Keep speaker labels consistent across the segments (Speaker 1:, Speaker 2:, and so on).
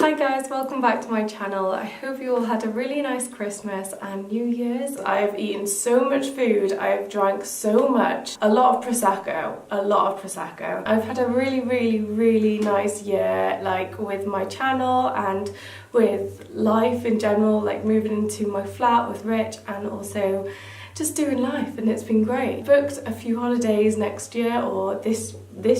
Speaker 1: Hi guys, welcome back to my channel. I hope you all had a really nice Christmas and New Year's. I've eaten so much food, I've drank so much, a lot of Prosecco. I've had a really nice year, like with my channel and with life in general, like moving into my flat with Rich and also just doing life, and it's been great. Booked a few holidays next year, or this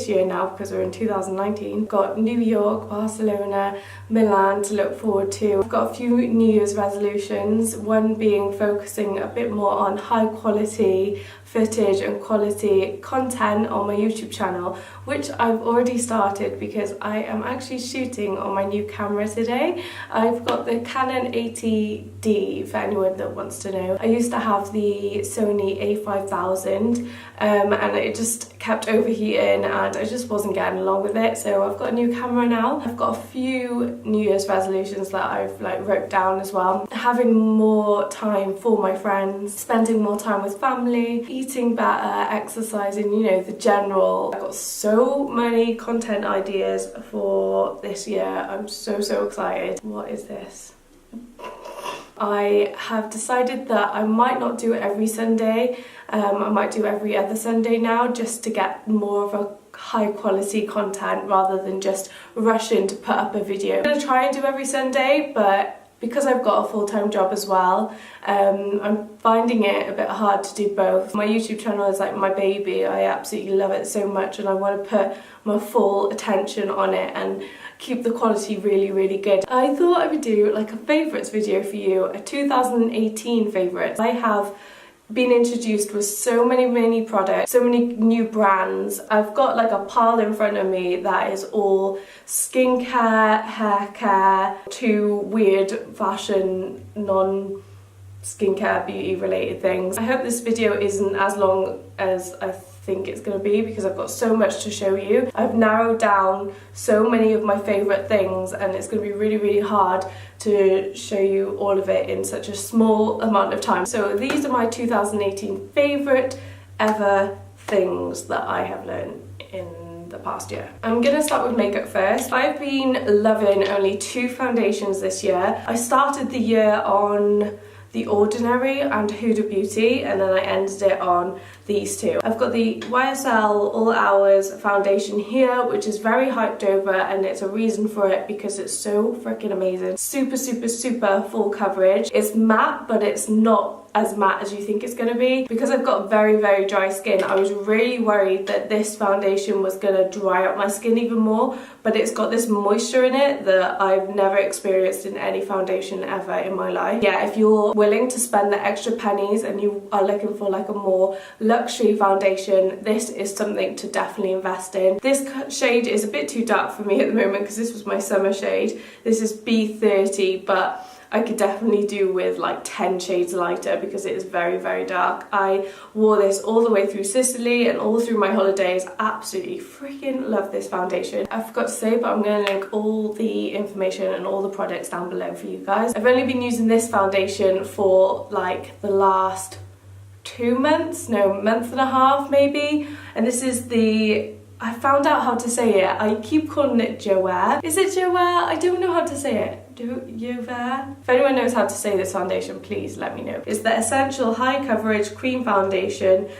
Speaker 1: year now because we're in 2019. Got New York, Barcelona, Milan to look forward to. I've got a few New Year's resolutions, one being focusing a bit more on high quality footage and quality content on my YouTube channel, which I've already started because I am actually shooting on my new camera today. I've got the Canon 80D for anyone that wants to know. I used to have the Sony A5000 and it just kept overheating and I just wasn't getting along with it, so I've got a new camera now. I've got a few New Year's resolutions that I've wrote down as well. Having more time for my friends, spending more time with family, eating better, exercising, you know, the general. I've got so many content ideas for this year. I'm so excited. What is this? I have decided that I might not do it every Sunday. I might do every other Sunday now, just to get more of a high quality content rather than just rushing to put up a video. I'm going to try and do every Sunday, but because I've got a full-time job as well, I'm finding it a bit hard to do both. My YouTube channel is like my baby. I absolutely love it so much and I want to put my full attention on it and keep the quality really good. I thought I would do like a favourites video for you, a 2018 favourites. I have been introduced with so many products, so many new brands. I've got like a pile in front of me that is all skincare, hair care, to weird fashion, non-skincare, beauty related things. I hope this video isn't as long as I think it's going to be because I've got so much to show you. I've narrowed down so many of my favourite things and it's going to be really hard to show you all of it in such a small amount of time. So these are my 2018 favourite ever things that I have learned in the past year. I'm gonna start with makeup first. I've been loving only two foundations this year. I started the year on The Ordinary and Huda Beauty, and then I ended it on these two. I've got the YSL All Hours foundation here, which is very hyped over, and it's a reason for it because it's so freaking amazing. Super full coverage. It's matte, but it's not as matte as you think it's going to be. Because I've got very dry skin, I was really worried that this foundation was going to dry up my skin even more, but it's got this moisture in it that I've never experienced in any foundation ever in my life. Yeah, if you're willing to spend the extra pennies and you are looking for like a more luxury foundation, this is something to definitely invest in. This shade is a bit too dark for me at the moment because this was my summer shade. This is B30, but I could definitely do with like 10 shades lighter because it is very dark. I wore this all the way through Sicily and all through my holidays. Absolutely freaking love this foundation. I forgot to say, but I'm going to link all the information and all the products down below for you guys. I've only been using this foundation for like the last 2 months, no, month and a half maybe, and this is the, I found out how to say it. I keep calling it Joer. Is it Joer? I don't know how to say it. Joer? If anyone knows how to say this foundation, please let me know. It's the Essential High Coverage Cream Foundation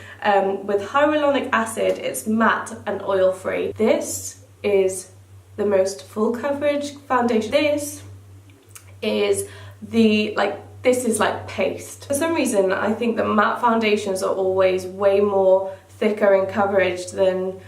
Speaker 1: with hyaluronic acid. It's matte and oil free. This is the most full coverage foundation. This is the this is like paste. For some reason, I think that matte foundations are always way more thicker in coverage than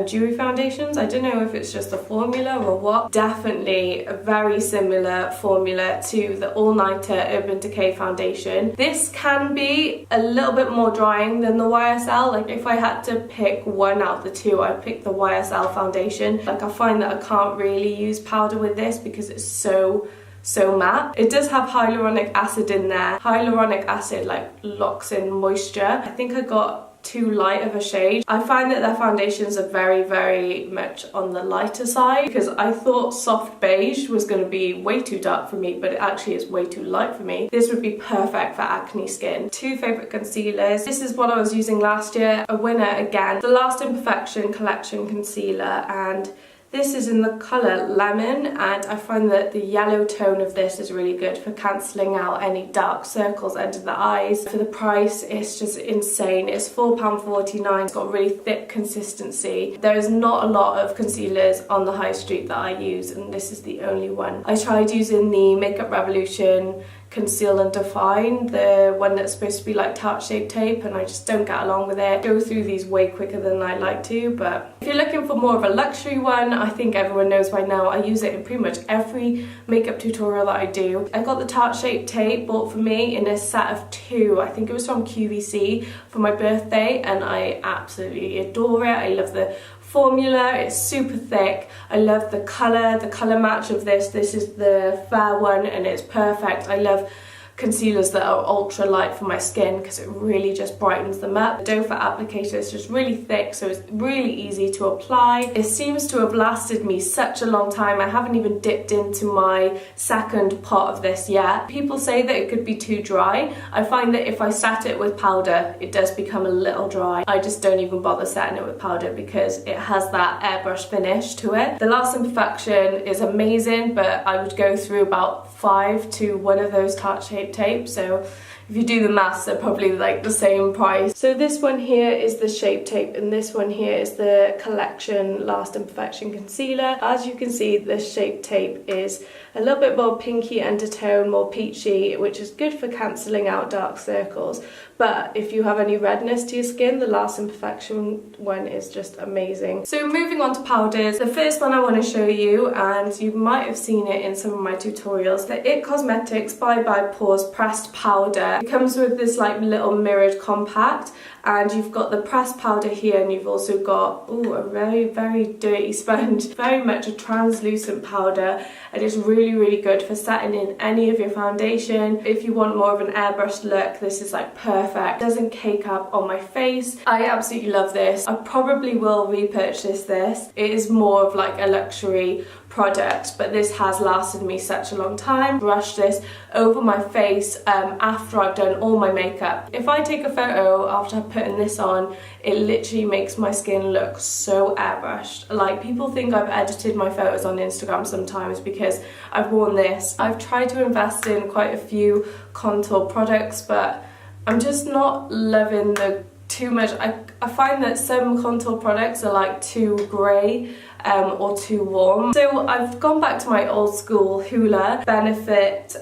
Speaker 1: dewy foundations. I don't know if it's just the formula or what. Definitely a very similar formula to the All Nighter Urban Decay foundation. This can be a little bit more drying than the YSL. Like if I had to pick one out of the two, I'd pick the YSL foundation. Like I find that I can't really use powder with this because it's so matte. It does have hyaluronic acid in there. Hyaluronic acid like locks in moisture. I think I got too light of a shade. I find that their foundations are very much on the lighter side because I thought soft beige was going to be way too dark for me, but it actually is way too light for me. This would be perfect for acne skin. Two favourite concealers. This is what I was using last year, a winner again. The Last Imperfection Collection Concealer, and This is in the colour Lemon, and I find that the yellow tone of this is really good for cancelling out any dark circles under the eyes. For the price, it's just insane. It's £4.49. It's got really thick consistency. There is not a lot of concealers on the high street that I use, and this is the only one. I tried using the Makeup Revolution Conceal and Define, the one that's supposed to be like tart-shaped tape, and I just don't get along with it. I go through these way quicker than I like to, but if you're looking for more of a luxury one, I think everyone knows by now, I use it in pretty much every makeup tutorial that I do. I got the tart-shaped tape bought for me in a set of 2. I think it was from QVC for my birthday, and I absolutely adore it. I love the formula, it's super thick. I love the colour match of this. This is the fair one and it's perfect. I love concealers that are ultra light for my skin because it really just brightens them up. The doe foot applicator is just really thick, so it's really easy to apply. It seems to have lasted me such a long time. I haven't even dipped into my second pot of this yet. People say that it could be too dry. I find that if I set it with powder, it does become a little dry. I just don't even bother setting it with powder because it has that airbrush finish to it. The Last Imperfection is amazing, but I would go through about 5 to 1 of those tart-shaped tape, so if you do the maths, they're probably like the same price. So this one here is the Shape Tape, and this one here is the Collection Last Imperfection Concealer. As you can see, the Shape Tape is a little bit more pinky undertone, more peachy, which is good for cancelling out dark circles. But if you have any redness to your skin, the Last Imperfection one is just amazing. So moving on to powders, the first one I want to show you, and you might have seen it in some of my tutorials, the IT Cosmetics Bye Bye Pores Pressed Powder. It comes with this like little mirrored compact, and you've got the pressed powder here, and you've also got a very dirty sponge. Very much a translucent powder, and it's really good for setting in any of your foundation. If you want more of an airbrushed look, this is like perfect. It doesn't cake up on my face. I absolutely love this. I probably will repurchase this. It is more of like a luxury product, but this has lasted me such a long time. Brush this over my face after I've done all my makeup. If I take a photo after putting this on, it literally makes my skin look so airbrushed. Like, people think I've edited my photos on Instagram sometimes because I've worn this. I've tried to invest in quite a few contour products, but I'm just not loving the too much. I find that some contour products are like too grey or too warm. So I've gone back to my old school Hoola Benefit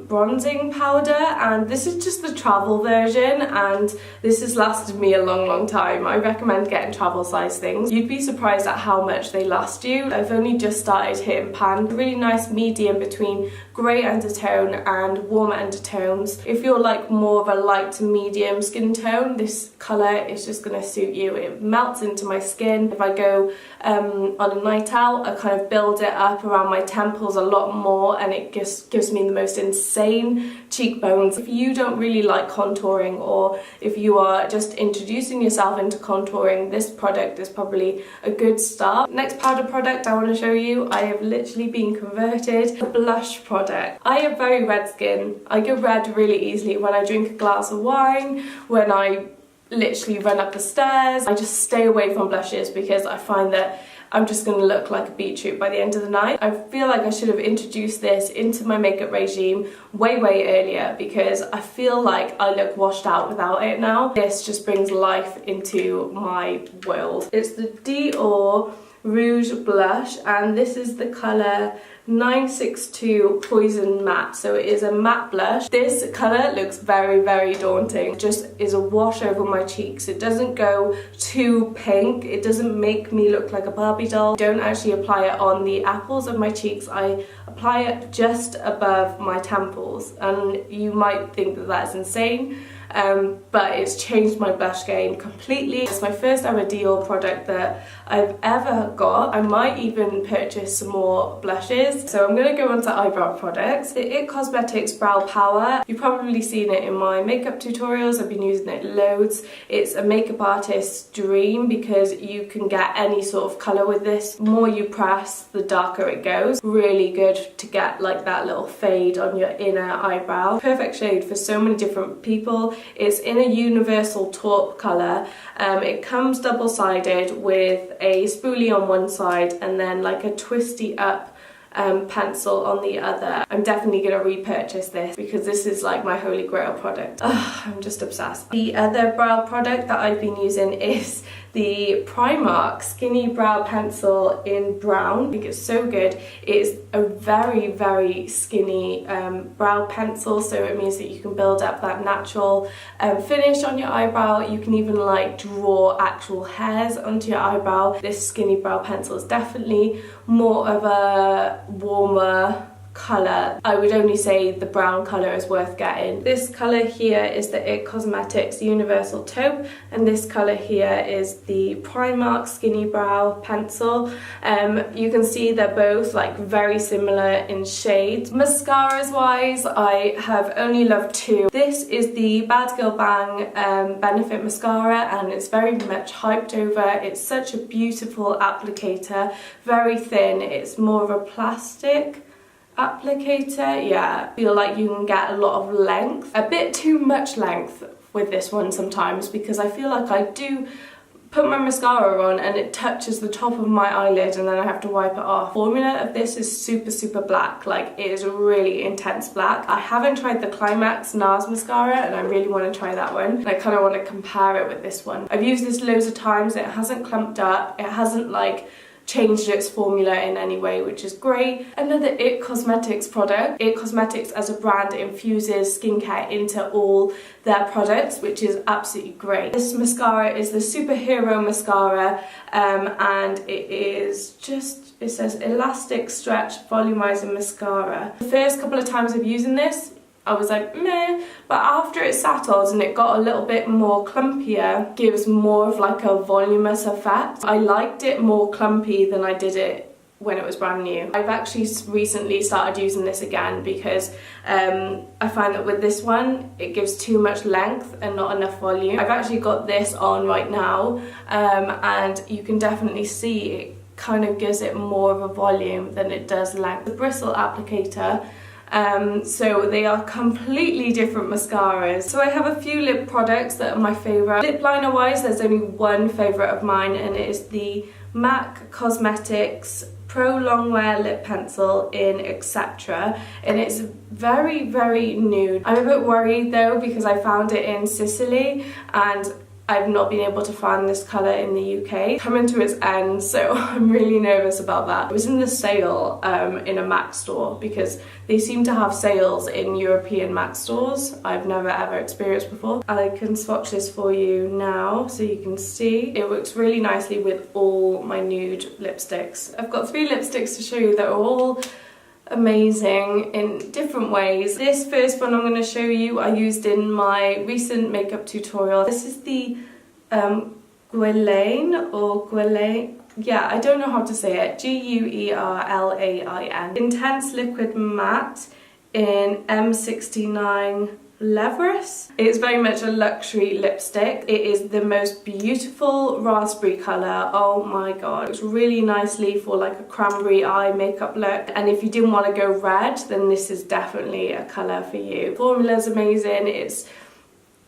Speaker 1: bronzing powder, and this is just the travel version, and this has lasted me a long time. I recommend getting travel size things. You'd be surprised at how much they last you. I've only just started hitting pan. Really nice medium between grey undertone and warm undertones. If you're like more of a light to medium skin tone, this colour is just going to suit you. It melts into my skin. If I go on a night out, I kind of build it up around my temples a lot more, and it just gives me the most insane cheekbones. If you don't really like contouring, or if you are just introducing yourself into contouring, this product is probably a good start. Next powder product I want to show you, I have literally been converted. A blush product. I have very red skin. I go red really easily when I drink a glass of wine, when I literally run up the stairs. I just stay away from blushes because I find that I'm just going to look like a beetroot by the end of the night. I feel like I should have introduced this into my makeup regime way earlier, because I feel like I look washed out without it now. This just brings life into my world. It's the Dior Rouge Blush, and this is the colour 962 Poison Matte. So it is a matte blush. This colour looks very daunting. It just is a wash over my cheeks. It doesn't go too pink. It doesn't make me look like a Barbie doll. I don't actually apply it on the apples of my cheeks. I apply it just above my temples, and you might think that that's insane. But it's changed my blush game completely. It's my first ever Dior product that I've ever got. I might even purchase some more blushes. So I'm going to go on to eyebrow products. The IT Cosmetics Brow Power. You've probably seen it in my makeup tutorials. I've been using it loads. It's a makeup artist's dream because you can get any sort of colour with this. The more you press, the darker it goes. Really good to get like that little fade on your inner eyebrow. Perfect shade for so many different people. It's in a universal taupe colour. It comes double-sided with a spoolie on one side and then like a twisty up pencil on the other. I'm definitely going to repurchase this because this is like my holy grail product. I'm just obsessed. The other brow product that I've been using is the PRIMARK Skinny Brow Pencil in brown. I think it's so good. It's a very skinny brow pencil, so it means that you can build up that natural finish on your eyebrow. You can even like draw actual hairs onto your eyebrow. This skinny brow pencil is definitely more of a warmer colour. I would only say the brown colour is worth getting. This colour here is the IT Cosmetics Universal Taupe, and this colour here is the PRIMARK Skinny Brow Pencil. You can see they're both like very similar in shades. Mascaras wise, I have only loved two. This is the Bad Girl Bang Benefit Mascara, and it's very much hyped over. It's such a beautiful applicator, very thin. It's more of a plastic applicator. Yeah, I feel like you can get a lot of length, a bit too much length with this one sometimes, because I feel like I do put my mascara on and it touches the top of my eyelid and then I have to wipe it off. Formula of this is super black, like it is really intense black. I haven't tried the Climax NARS mascara and I really want to try that one, and I kind of want to compare it with this one. I've used this loads of times. It hasn't clumped up, it hasn't like changed its formula in any way, which is great. Another IT Cosmetics product. IT Cosmetics as a brand infuses skincare into all their products, which is absolutely great. This mascara is the Superhero Mascara, and it is just, it says Elastic Stretch Volumizing Mascara. The first couple of times of using this, I was like, meh, but after it settled and it got a little bit more clumpier, gives more of like a voluminous effect. I liked it more clumpy than I did it when it was brand new. I've actually recently started using this again because I find that with this one, it gives too much length and not enough volume. I've actually got this on right now, and you can definitely see it kind of gives it more of a volume than it does length. The bristle applicator, so they are completely different mascaras. So I have a few lip products that are my favourite. Lip liner wise, there's only one favourite of mine, and it is the MAC Cosmetics Pro Longwear Lip Pencil in Etc. And it's very nude. I'm a bit worried though because I found it in Sicily and I've not been able to find this colour in the UK. Coming to its end, so I'm really nervous about that. It was in the sale in a MAC store because they seem to have sales in European MAC stores I've never ever experienced before. I can swatch this for you now so you can see. It works really nicely with all my nude lipsticks. I've got 3 lipsticks to show you that are all amazing in different ways. This first one I'm going to show you I used in my recent makeup tutorial. This is the Guerlain or Guerlain, yeah, I don't know how to say it, Guerlain. Intense Liquid Matte in M69 Leverous. It's very much a luxury lipstick. It is the most beautiful raspberry colour. Oh my god. It's really nicely for like a cranberry eye makeup look. And if you didn't want to go red, then this is definitely a colour for you. Formula's amazing. It's,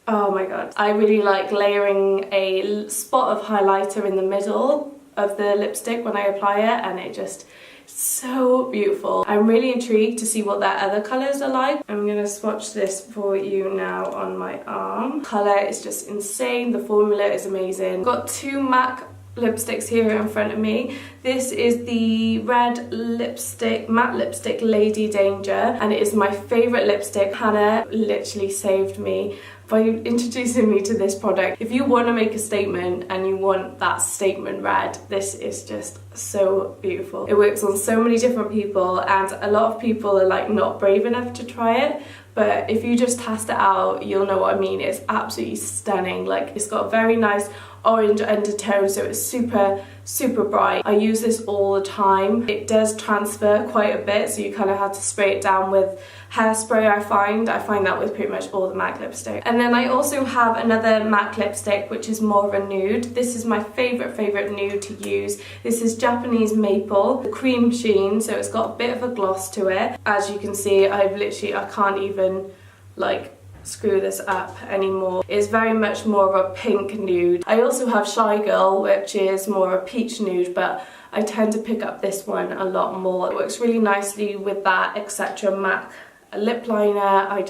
Speaker 1: oh my god. I really like layering a spot of highlighter in the middle of the lipstick when I apply it, and it just, so beautiful. I'm really intrigued to see what their other colours are like. I'm going to swatch this for you now on my arm. Colour is just insane. The formula is amazing. Got 2 MAC lipsticks here in front of me. This is the red lipstick, matte lipstick Lady Danger, and it is my favourite lipstick. Hannah literally saved me by introducing me to this product. If you want to make a statement and you want that statement red, this is just so beautiful. It works on so many different people, and a lot of people are like not brave enough to try it, but if you just test it out, you'll know what I mean. It's absolutely stunning. Like, it's got a very nice orange undertone, so it's super bright. I use this all the time. It does transfer quite a bit, so you kind of have to spray it down with hairspray. I find that with pretty much all the MAC lipstick. And then I also have another MAC lipstick which is more of a nude. This is my favorite nude to use. This is Japanese Maple, the cream sheen, so it's got a bit of a gloss to it. As you can see, I can't even like screw this up anymore. It's very much more of a pink nude. I also have Shy Girl, which is more a peach nude, but I tend to pick up this one a lot more. It works really nicely with that Etc. MAC lip liner. I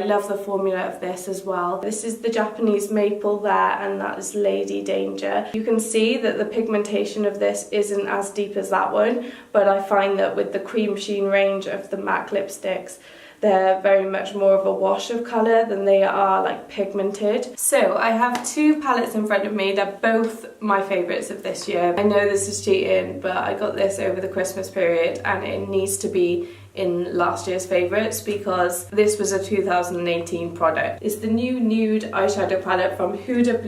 Speaker 1: love the formula of this as well. This is the Japanese maple there, and that is Lady Danger. You can see that the pigmentation of this isn't as deep as that one, but I find that with the Cream Sheen range of the MAC lipsticks, they're very much more of a wash of colour than they are like pigmented. So I have two palettes in front of me. They're both my favourites of this year. I know this is cheating, but I got this over the Christmas period and it needs to be in last year's favourites because this was a 2018 product. It's the new nude eyeshadow palette from Huda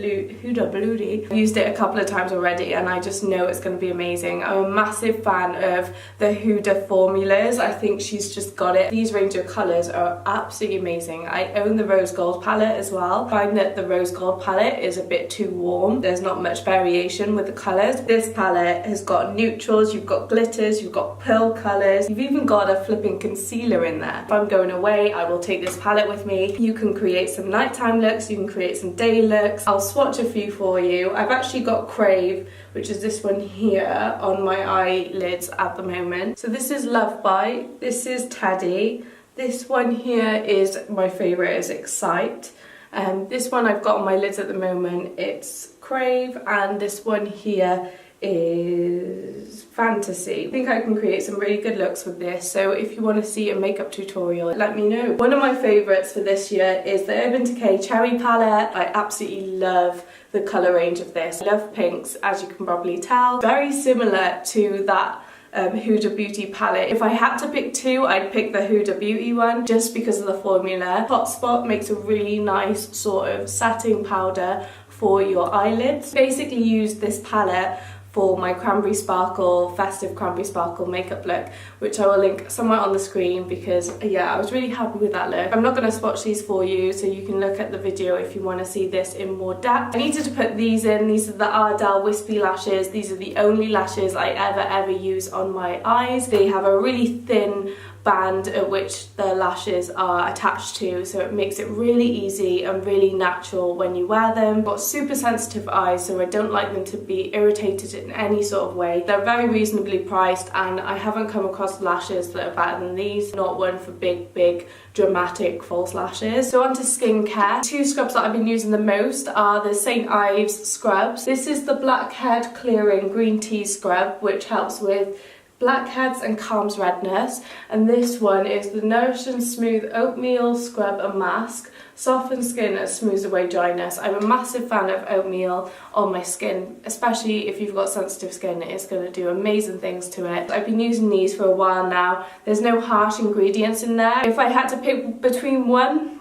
Speaker 1: Beauty. I've used it a couple of times already and I just know it's going to be amazing. I'm a massive fan of the Huda formulas. I think she's just got it. These range of colours are absolutely amazing. I own the Rose Gold palette as well. I find that the Rose Gold palette is a bit too warm. There's not much variation with the colours. This palette has got neutrals, you've got glitters, you've got pearl colours, you've even got a flipping concealer in there. If I'm going away, I will take this palette with me. You can create some nighttime looks, you can create some day looks. I'll swatch a few for you. I've actually got Crave, which is this one here, on my eyelids at the moment. So this is Love Bite, this is Teddy, this one here is my favourite, is Excite. This one I've got on my lids at the moment, it's Crave, and this one here is Fantasy. I think I can create some really good looks with this, so if you want to see a makeup tutorial, let me know. One of my favourites for this year is the Urban Decay Cherry palette. I absolutely love the colour range of this. I love pinks, as you can probably tell. Very similar to that Huda Beauty palette. If I had to pick two, I'd pick the Huda Beauty one just because of the formula. Hotspot makes a really nice sort of satin powder for your eyelids. Basically use this palette for my Cranberry Sparkle, Festive Cranberry Sparkle makeup look, which I will link somewhere on the screen because, yeah, I was really happy with that look. I'm not going to swatch these for you, so you can look at the video if you want to see this in more depth. I needed to put these in. These are the Ardell Wispy lashes. These are the only lashes I ever use on my eyes. They have a really thin band at which the lashes are attached to, so it makes it really easy and really natural when you wear them. I've got super sensitive eyes, so I don't like them to be irritated in any sort of way. They're very reasonably priced and I haven't come across lashes that are better than these. Not one for big dramatic false lashes. So on to skincare. Two scrubs that I've been using the most are the St. Ives scrubs. This is the Blackhead Clearing Green Tea Scrub, which helps with blackheads and calms redness, and this one is the Nourish and Smooth Oatmeal Scrub and Mask. Softens skin and smooths away dryness. I'm a massive fan of oatmeal on my skin, especially if you've got sensitive skin. It's going to do amazing things to it. I've been using these for a while now. There's no harsh ingredients in there. If I had to pick between one,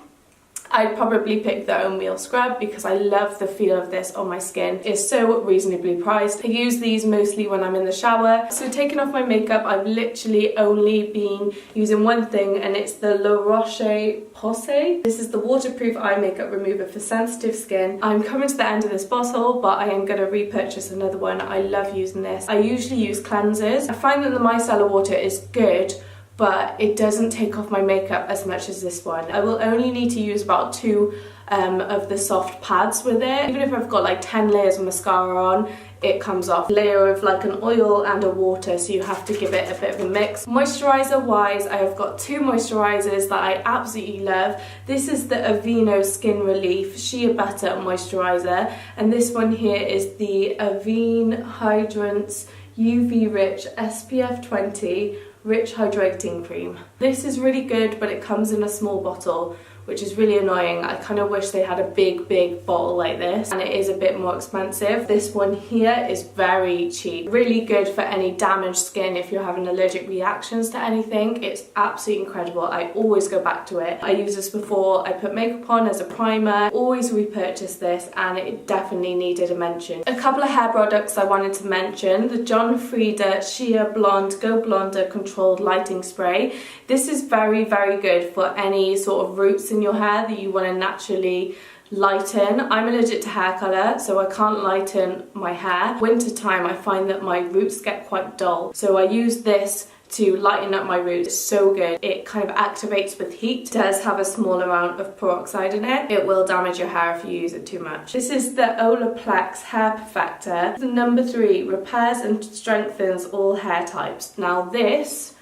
Speaker 1: I'd probably pick the oatmeal scrub because I love the feel of this on my skin. It's so reasonably priced. I use these mostly when I'm in the shower. So taking off my makeup, I've literally only been using one thing, and it's the La Roche-Posay. This is the waterproof eye makeup remover for sensitive skin. I'm coming to the end of this bottle, but I am going to repurchase another one. I love using this. I usually use cleansers. I find that the micellar water is good, but it doesn't take off my makeup as much as this one. I will only need to use about two of the soft pads with it. Even if I've got like 10 layers of mascara on, it comes off. Layer of like an oil and a water, so you have to give it a bit of a mix. Moisturiser wise, I have got two moisturisers that I absolutely love. This is the Aveeno Skin Relief Shea Butter Moisturiser, and this one here is the Avene Hydrants UV Rich SPF 20 Rich Hydrating Cream. This is really good, but it comes in a small bottle, which is really annoying. I kind of wish they had a big bottle like this, and it is a bit more expensive. This one here is very cheap. Really good for any damaged skin if you're having allergic reactions to anything. It's absolutely incredible. I always go back to it. I used this before I put makeup on as a primer. Always repurchase this, and it definitely needed a mention. A couple of hair products I wanted to mention. The John Frieda Sheer Blonde Go Blonder Controlled Lighting Spray. This is very good for any sort of roots in your hair that you want to naturally lighten. I'm allergic to hair colour, so I can't lighten my hair. Winter time, I find that my roots get quite dull, so I use this to lighten up my roots. It's so good. It kind of activates with heat. It does have a small amount of peroxide in it. It will damage your hair if you use it too much. This is the Olaplex Hair Perfector. The number 3 repairs and strengthens all hair types. Now this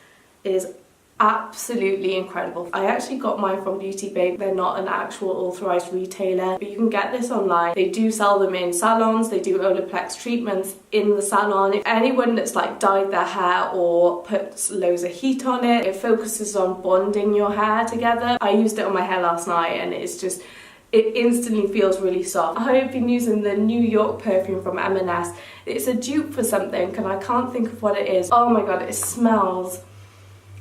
Speaker 1: is absolutely incredible. I actually got mine from Beauty Babe. They're not an actual authorized retailer, but you can get this online. They do sell them in salons. They do Olaplex treatments in the salon. If anyone that's like dyed their hair or puts loads of heat on it, it focuses on bonding your hair together. I used it on my hair last night and it's just, it instantly feels really soft. I have been using the New York perfume from M&S. It's a dupe for something and I can't think of what it is. Oh my god, it smells.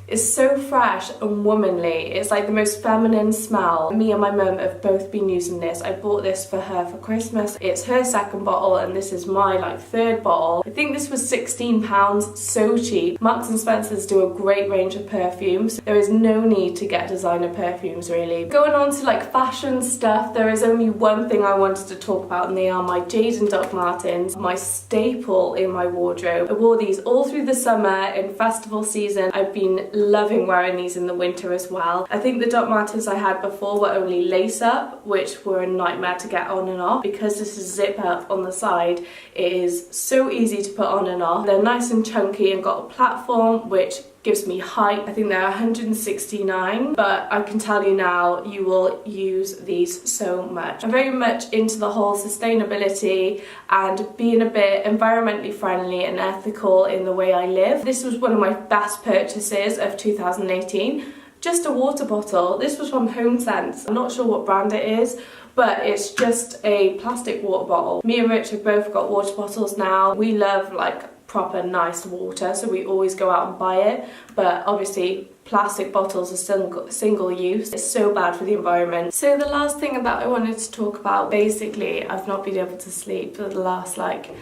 Speaker 1: It's so fresh and womanly. It's like the most feminine smell. Me and my mum have both been using this. I bought this for her for Christmas. It's her second bottle and this is my like third bottle. I think this was £16, so cheap. Marks and Spencer's do a great range of perfumes. There is no need to get designer perfumes really. Going on to like fashion stuff, there is only one thing I wanted to talk about and they are my Jade and Doc Martens, my staple in my wardrobe. I wore these all through the summer in festival season. I've been loving wearing these in the winter as well. I think the Doc Martens I had before were only lace up, which were a nightmare to get on and off. Because this is zip up on the side, it is so easy to put on and off. They're nice and chunky and got a platform which gives me height. I think they're 169, but I can tell you now, you will use these so much. I'm very much into the whole sustainability and being a bit environmentally friendly and ethical in the way I live. This was one of my best purchases of 2018. Just a water bottle. This was from HomeSense. I'm not sure what brand it is, but it's just a plastic water bottle. Me and Rich have both got water bottles now. We love like proper nice water, so we always go out and buy it, but obviously plastic bottles are single use. It's so bad for the environment. So the last thing that I wanted to talk about, basically I've not been able to sleep for the last like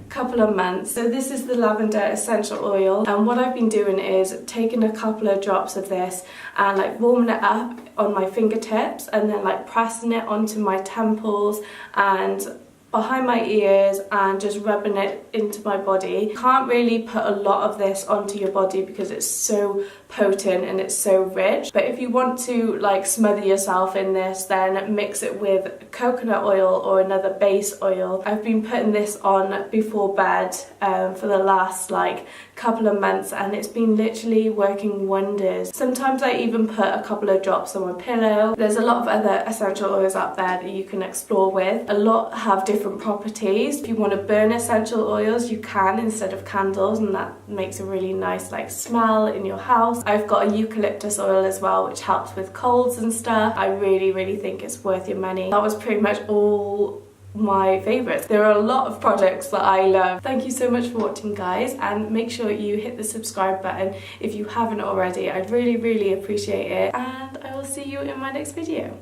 Speaker 1: couple of months. So this is the lavender essential oil, and what I've been doing is taking a couple of drops of this and like warming it up on my fingertips and then like pressing it onto my temples and behind my ears and just rubbing it into my body. You can't really put a lot of this onto your body because it's so potent and it's so rich, but if you want to like smother yourself in this, then mix it with coconut oil or another base oil. I've been putting this on before bed for the last like couple of months and it's been literally working wonders. Sometimes I even put a couple of drops on my pillow. There's a lot of other essential oils out there that you can explore with. A lot have different properties. If you want to burn essential oils, you can instead of candles, and that makes a really nice like smell in your house. I've got a eucalyptus oil as well, which helps with colds and stuff. I really think it's worth your money. That was pretty much all my favourites. There are a lot of products that I love. Thank you so much for watching, guys, and make sure you hit the subscribe button if you haven't already. I'd really appreciate it, and I will see you in my next video.